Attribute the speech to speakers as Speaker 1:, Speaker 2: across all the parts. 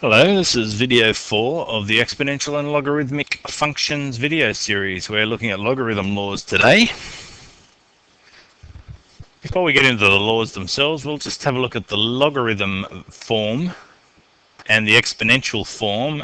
Speaker 1: Hello, this is video 4 of the Exponential and Logarithmic Functions video series. We're looking at logarithm laws today. Before we get into the laws themselves, we'll just have a look at the logarithm form and the exponential form,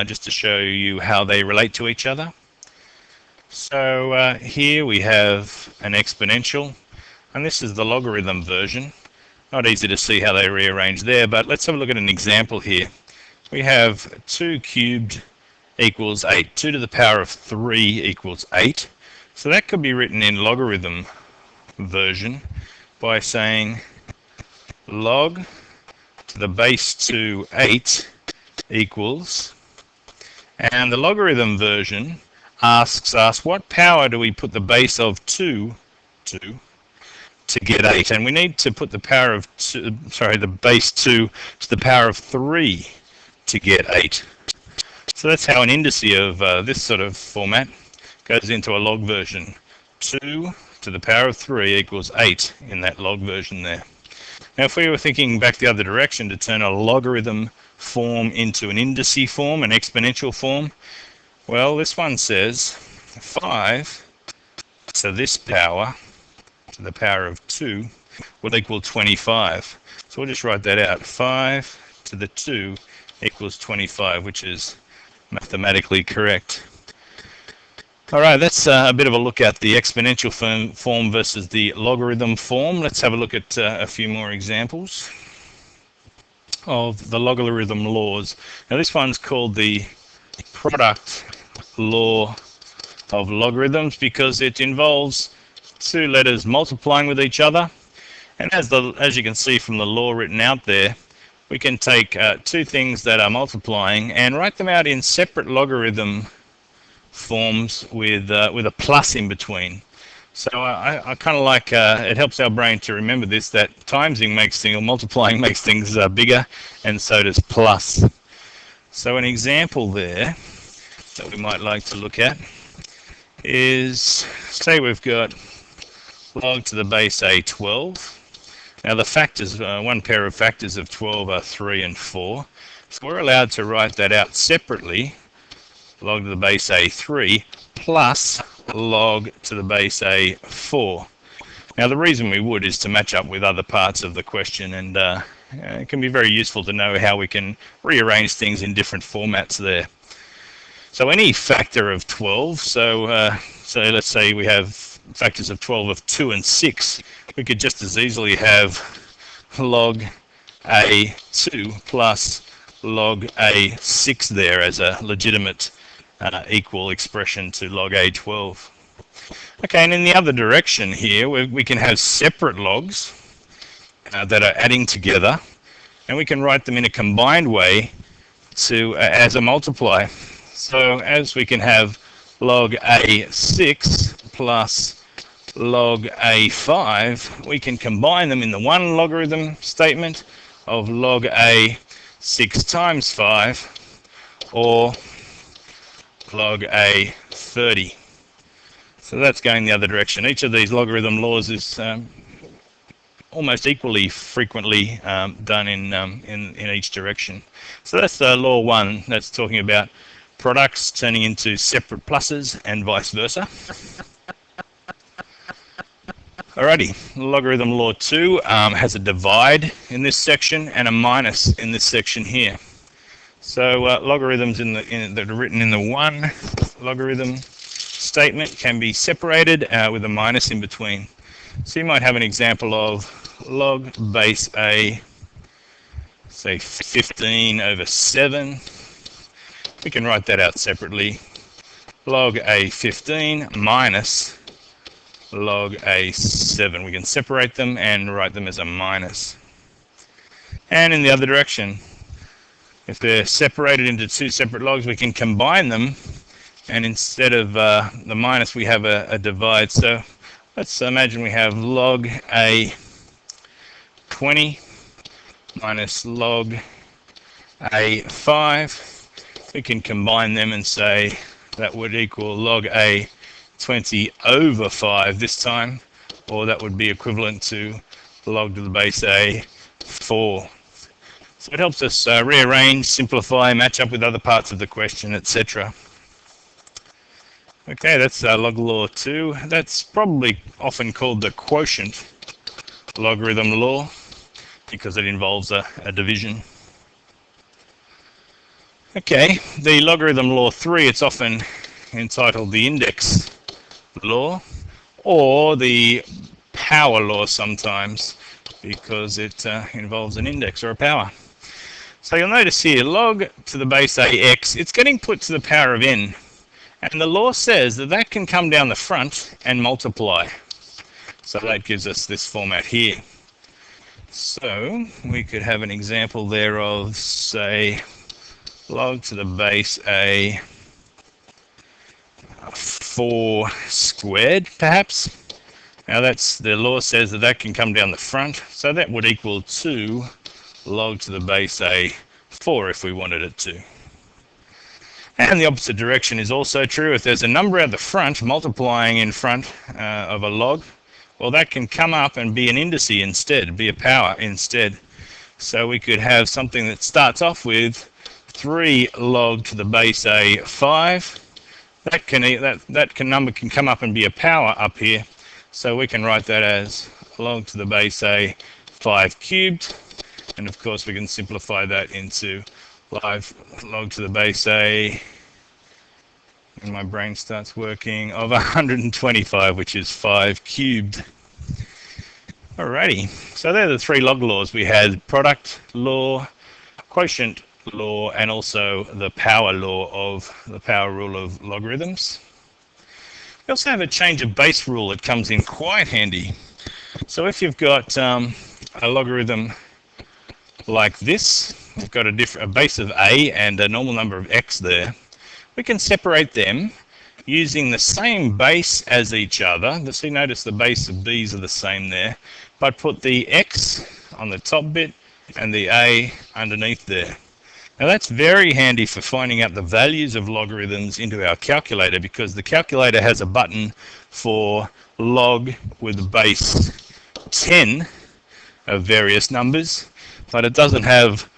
Speaker 1: just to show you how they relate to each other. So here we have an exponential, and this is the logarithm version. Not easy to see how they rearrange there, but let's have a look at an example here. We have 2 cubed equals 8. 2 to the power of 3 equals 8. So that could be written in logarithm version by saying log to the base 2 8 equals, and the logarithm version asks us what power do we put the base of 2 to get 8, and we need to put the power of the base 2 to the power of 3 to get 8. So that's how an indice of this sort of format goes into a log version. 2 to the power of 3 equals 8 in that log version there. Now if we were thinking back the other direction to turn a logarithm form into an indice form, an exponential form, well, this one says 5 to this power to the power of 2 will equal 25. So we'll just write that out. 5 to the 2 equals 25, which is mathematically correct. Alright, that's a bit of a look at the exponential form versus the logarithm form. Let's have a look at a few more examples of the logarithm laws. Now this one's called the product law of logarithms because it involves 2 letters multiplying with each other. And as you can see from the law written out there, we can take 2 things that are multiplying and write them out in separate logarithm forms with a plus in between. So I kind of like, it helps our brain to remember this, that timesing makes things, or multiplying makes things bigger, and so does plus. So an example there that we might like to look at is, say we've got log to the base a 12. Now the factors, one pair of factors of 12 are 3 and 4. So we're allowed to write that out separately, log to the base a3 plus log to the base a4. Now the reason we would is to match up with other parts of the question, and it can be very useful to know how we can rearrange things in different formats there. So any factor of 12, so let's say we have factors of 12 of 2 and 6, we could just as easily have log a2 plus log a6 there as a legitimate equal expression to log a12. Okay, and in the other direction here, we can have separate logs that are adding together, and we can write them in a combined way to as a multiply. So as we can have log a6 plus log a5, we can combine them in the one logarithm statement of log a6 times 5 or log a30. So that's going the other direction. Each of these logarithm laws is almost equally frequently done in each direction. So that's law 1. That's talking about products turning into separate pluses and vice versa. Alrighty, logarithm law 2 has a divide in this section and a minus in this section here. So logarithms that are written in the one logarithm statement can be separated with a minus in between. So you might have an example of log base a, say 15 over 7. We can write that out separately. Log a15 minus log a7. We can separate them and write them as a minus. And in the other direction, if they're separated into 2 separate logs, we can combine them, and instead of the minus we have a divide. So let's imagine we have log a20 minus log a5. We can combine them and say that would equal log a20 over 5 this time, or that would be equivalent to log to the base a4. So it helps us rearrange, simplify, match up with other parts of the question, etc. Okay, that's log law 2. That's probably often called the quotient logarithm law because it involves a division. Okay, the logarithm law 3, it's often entitled the index law or the power law sometimes because it involves an index or a power. So you'll notice here, log to the base ax, it's getting put to the power of n. And the law says that that can come down the front and multiply. So that gives us this format here. So we could have an example there of, say, log to the base a 4 squared, perhaps. Now that's, the law says that that can come down the front. So that would equal 2 log to the base a 4 if we wanted it to. And the opposite direction is also true. If there's a number at the front multiplying in front of a log, well, that can come up and be an indice instead, be a power instead. So we could have something that starts off with 3 log to the base a 5. That number can come up and be a power up here. So we can write that as log to the base a 5 cubed. And of course we can simplify that into log to the base a, and my brain starts working, of 125, which is 5 cubed. Alrighty, so they're the 3 log laws. We had product law, quotient law, and also the power law of the power rule of logarithms. We also have a change of base rule that comes in quite handy. So if you've got a logarithm like this, we've got a base of a and a normal number of x there. We can separate them using the same base as each other. So you notice the base of these are the same there, but put the x on the top bit and the a underneath there. Now that's very handy for finding out the values of logarithms into our calculator, because the calculator has a button for log with base 10 of various numbers, but it doesn't have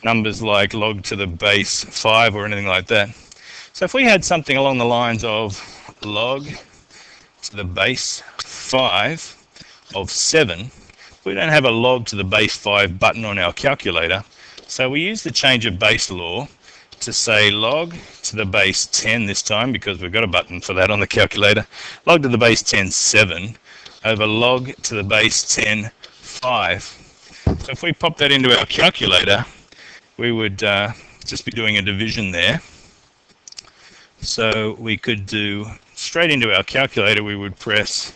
Speaker 1: numbers like log to the base 5 or anything like that. So if we had something along the lines of log to the base 5 of 7, we don't have a log to the base 5 button on our calculator. So we use the change of base law to say log to the base 10 this time, because we've got a button for that on the calculator. Log to the base 10 7 over log to the base 10 5. So if we pop that into our calculator, we would just be doing a division there. So we could do, straight into our calculator, we would press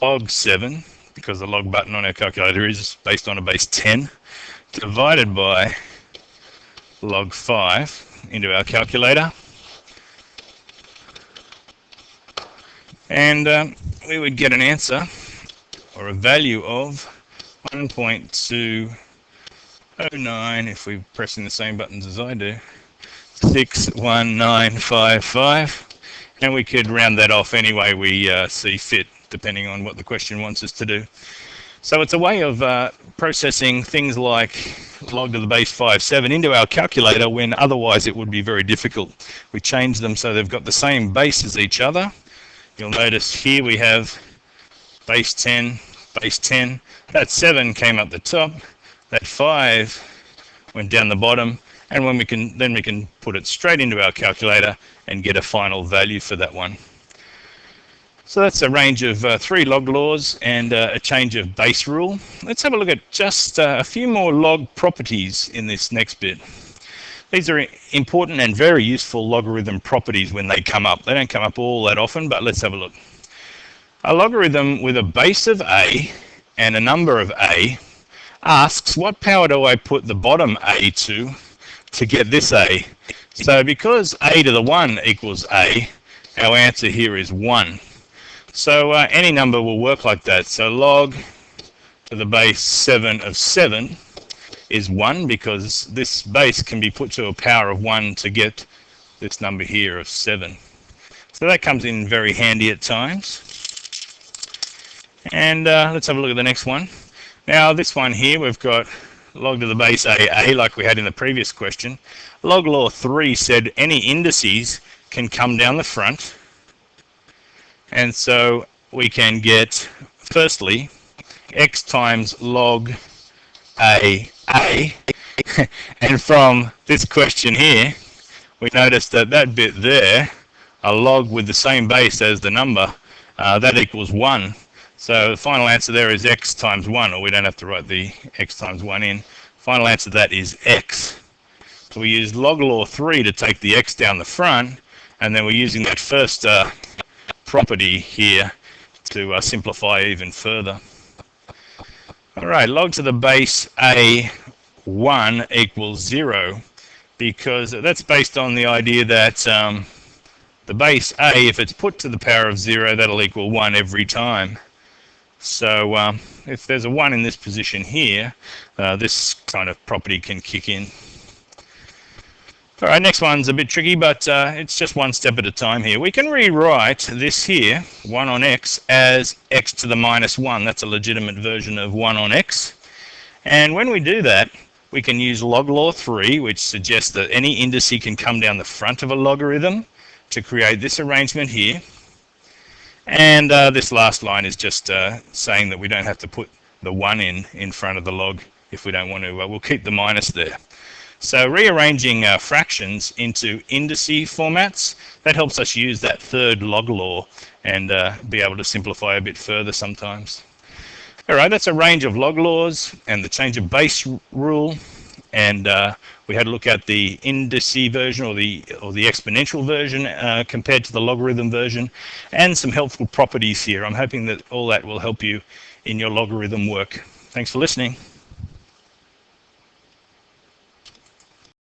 Speaker 1: log 7, because the log button on our calculator is based on a base 10, divided by log 5 into our calculator. And we would get an answer, or a value of 1.209, if we're pressing the same buttons as I do, 61955, and we could round that off any way we see fit, depending on what the question wants us to do. So it's a way of processing things like log to the base 5 7 into our calculator when otherwise it would be very difficult. We change them so they've got the same base as each other. You'll notice here we have base 10, base 10. That 7 came up the top, that 5 went down the bottom, and when we can put it straight into our calculator and get a final value for that one. So that's a range of 3 log laws and a change of base rule. Let's have a look at just a few more log properties in this next bit. These are important and very useful logarithm properties when they come up. They don't come up all that often, but let's have a look. A logarithm with a base of a and a number of a asks, what power do I put the bottom a to get this a? So because a to the 1 equals a, our answer here is 1. So any number will work like that. So log to the base 7 of 7 is 1, because this base can be put to a power of 1 to get this number here of 7. So that comes in very handy at times. And let's have a look at the next one. Now this one here, we've got log to the base a, like we had in the previous question. Log law 3 said any indices can come down the front. And so we can get, firstly, x times log a. And from this question here, we notice that that bit there, a log with the same base as the number, that equals 1. So the final answer there is x times 1, or we don't have to write the x times 1 in. Final answer to that is x. So we use log law 3 to take the x down the front, and then we're using that first property here to simplify even further. All right, log to the base a1 equals 0, because that's based on the idea that the base a, if it's put to the power of 0, that'll equal 1 every time. So if there's a 1 in this position here, this kind of property can kick in. All right, next one's a bit tricky, but it's just one step at a time here. We can rewrite this here, 1 on x, as x to the minus 1. That's a legitimate version of 1 on x. And when we do that, we can use log law 3, which suggests that any indice can come down the front of a logarithm to create this arrangement here. And this last line is just saying that we don't have to put the 1 in front of the log if we don't want to. We'll keep the minus there. So rearranging fractions into indice formats, that helps us use that third log law and be able to simplify a bit further sometimes. All right, that's a range of log laws and the change of base rule. And we had a look at the indice version or the exponential version compared to the logarithm version, and some helpful properties here. I'm hoping that all that will help you in your logarithm work. Thanks for listening.